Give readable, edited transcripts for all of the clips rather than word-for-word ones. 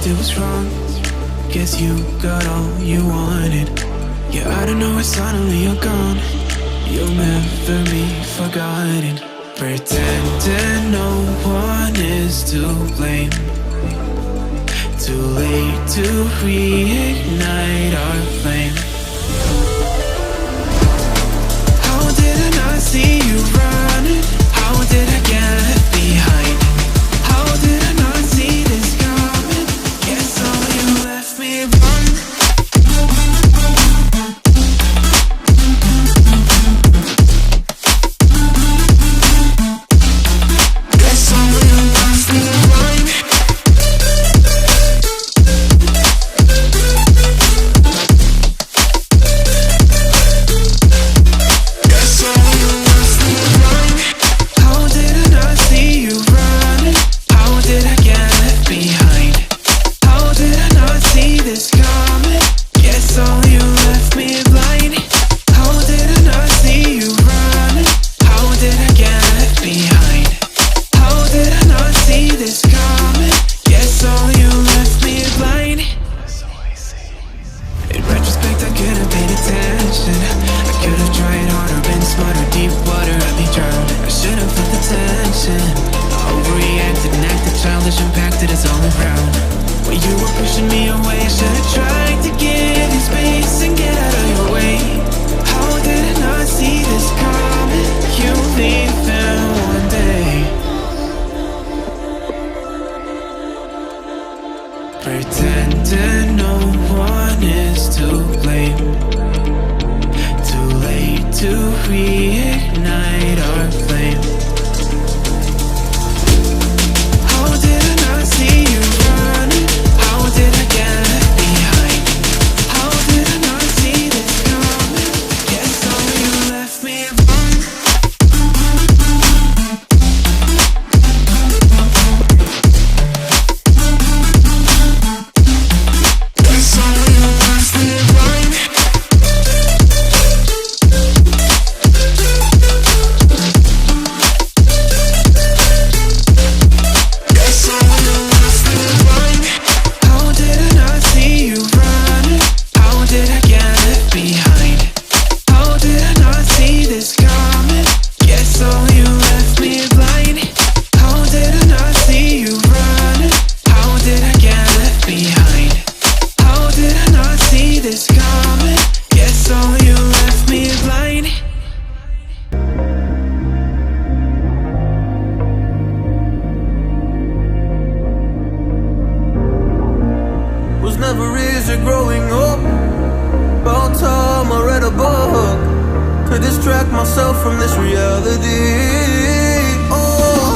did was wrong. Guess you got all you wanted. Yeah, I don't know why suddenly you're gone. You'll never be forgotten. Pretending no one is to blame. Too late to reignite our flame. How did I not see you running? How did I get left behind? How did I not see this coming? Guess all you left me run. Guess all you left me run. Guess all you left me run. How did I not see you running? How did I get left behind? How did I not see this coming? Guess all you left me blind. How did I not see you running? How did I get left behind? How did I not see this coming? Guess all you left me blind. In retrospect, I could have paid attention. I could have tried harder, been smarter. Deep water, I'd be drowned. I should have felt the tension. I overreacted and acted childish, impacted us all around. When you were pushing me away, I should have tried to give you space and get out of your way. How did I not see this coming? You leaving one day. Pretending no one is to blame. Too late to reignite our flame. How did I not see you running? How did I get left behind? How did I not see this coming? Guess all you left me run. Guess all you left me run. Guess all you left me run. How did I not see you running? How did I get left behind? How did I not see this coming? Guess all you left me blind. How did I not see you running? How did I get left behind? How did I not see this coming? Guess all you left me blind. Was never easy growing up. About time I read a book to distract myself from this reality. Oh,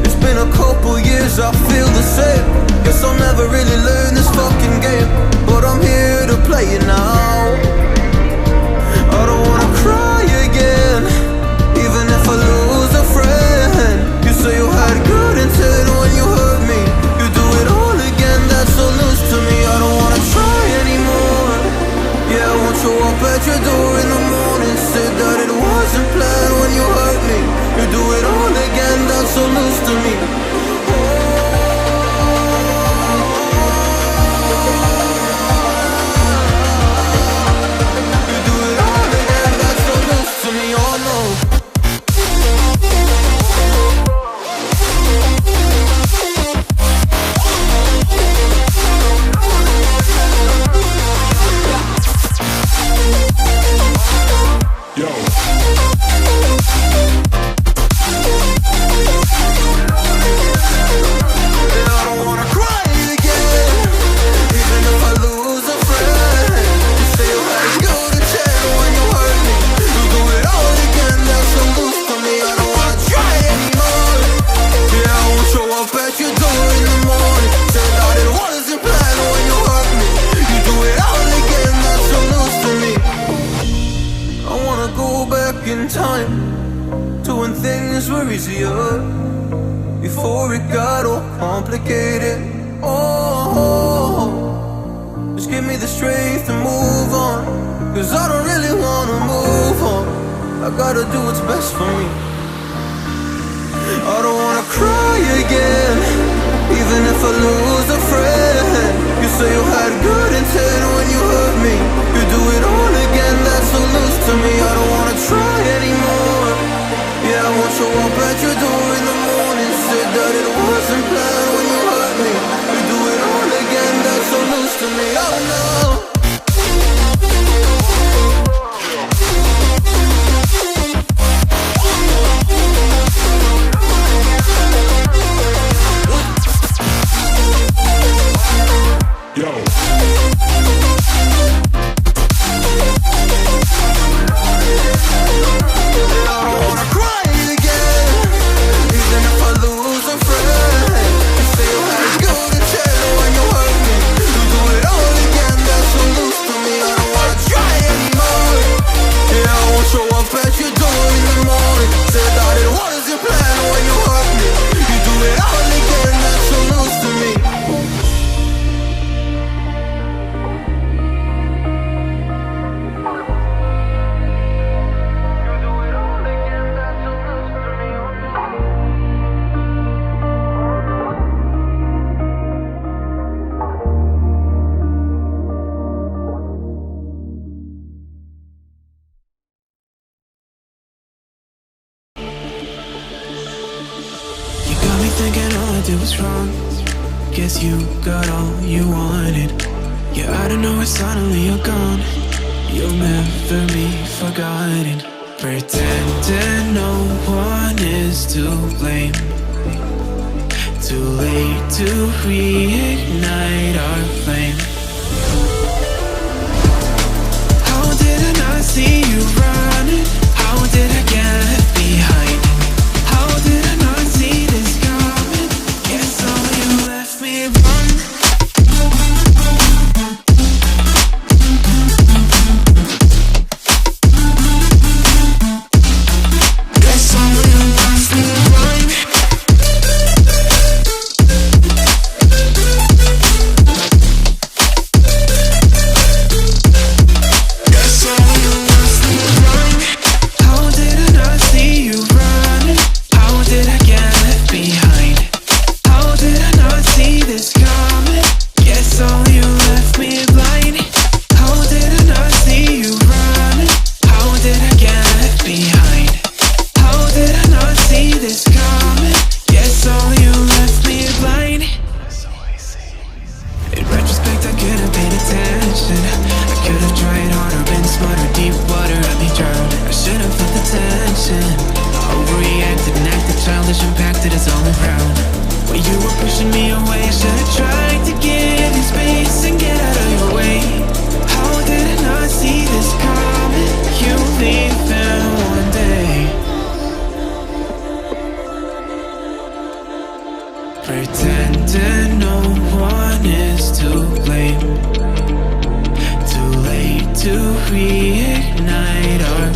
it's been a couple years, I feel the same. Guess I'll never really learn this fucking game, but I'm here to play it now. I don't wanna cry again, even if I lose a friend. You say you had good intent when you hurt me. You do it all again, that's so loose to me. I don't wanna try anymore. Yeah, I won't show up at your door in the morning. Said that it wasn't planned when you hurt me. You do it all again, that's so loose to me. You do it all again, that's so loose to me. Oh no. Yo. easier before it got all complicated. Oh, just give me the strength to move on, 'cause I don't really wanna move on. I gotta do what's best for me. I don't wanna cry again, Even if I lose a friend, you say you had good intent when you hurt me. You do it all again, that's so loose to me. I don't wanna try anymore. Yeah, I won't show up at your door in the morning. Said that it wasn't planned when you hurt me. You do it all again, that's so loose to me. Oh no. Yo. Thinking all I did was wrong. Guess you got all you wanted. Yeah, out of nowhere suddenly you're gone. You'll never be forgotten. Pretending no one is to blame. Too late to reignite our flame. How did I not see you running? How did I get left behind? How did I not see this coming? Guess all you left me run. Guess all you left me run. Guess all you left me run. How did I not see you running? How did I get left behind? How did I not see this coming? Guess all you left me blind. How did I not see you running? How did I get left behind? How did I not see this coming? Guess all you left me blind. In retrospect, I could have paid attention. I could have tried harder, been smarter. Deep water, I'd be drowned. I should have felt the tension. Overreacted and acted childish, impacted us all around. When you were pushing me away, I should have tried to give you space and get out of your way. How did I not see this coming? You leaving one day. Pretending no one is to blame. Too late to reignite our